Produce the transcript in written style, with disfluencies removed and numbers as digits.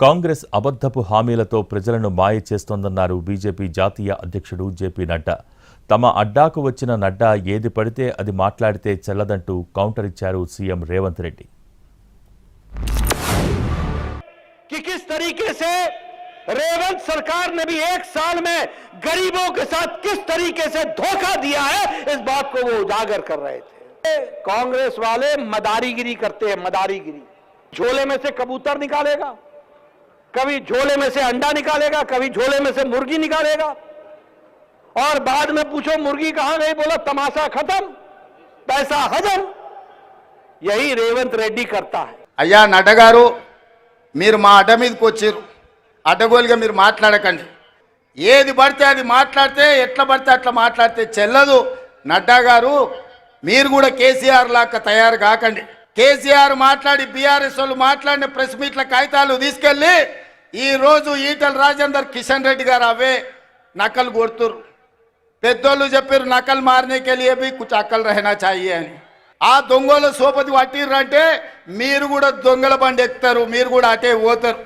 కాంగ్రెస్ అబద్ధపు హామీలతో ప్రజలను మాయ చేస్తోందన్నారు బీజేపీ జాతీయ అధ్యక్షుడు జేపీ నడ్డా. తమ అడ్డాకు వచ్చిన నడ్డా ఏది పడితే అది మాట్లాడితే చెల్లదంటూ కౌంటర్ ఇచ్చారు సీఎం రేవంత్ రెడ్డి. किस तरीके से रेवंत सरकार ने भी एक साल में गरीबों के साथ किस तरीके से धोखा दिया है, इस बात को वो उजागर कर रहे थे। कांग्रेस वाले मदारीगिरी करते हैं, मदारीगिरी। झोले में से कबूतर निकालेगा, कभी झोले में से अंडा निकालेगा, कभी झोले में से मुर्गी निकालेगा, और बाद में पूछो मुर्गी कहां गई, बोला तमाशा खत्म, पैसा हजम। यही रेवंत रेड्डी करता है। అయ్యా నడ్డా గారు, మీరు మా అడ్డ మీదకి వచ్చారు. అడ్డగోలుగా మీరు మాట్లాడకండి. ఏది పడితే అది మాట్లాడితే, ఎట్లా పడితే అట్లా మాట్లాడితే చెల్లదు. నడ్డా గారు, మీరు కూడా కేసీఆర్ లాగా తయారు కాకండి. కేసీఆర్ మాట్లాడి బీఆర్ఎస్ వాళ్ళు మాట్లాడిన ప్రెస్ మీట్ల కాగితాలు తీసుకెళ్ళి ఈరోజు ఈటల రాజేందర్ కిషన్ రెడ్డి గారు అవే నకలు కొడుతురు. పెద్దోళ్ళు చెప్పారు నకలు మారనేకే లియే భీ కుచ్ అక్కలు రహనా చాహియే అని. ఆ దొంగలు సోపతి పట్టిర్రంటే మీరు కూడా దొంగల బండి ఎక్కుతారు, మీరు కూడా అటే పోతారు.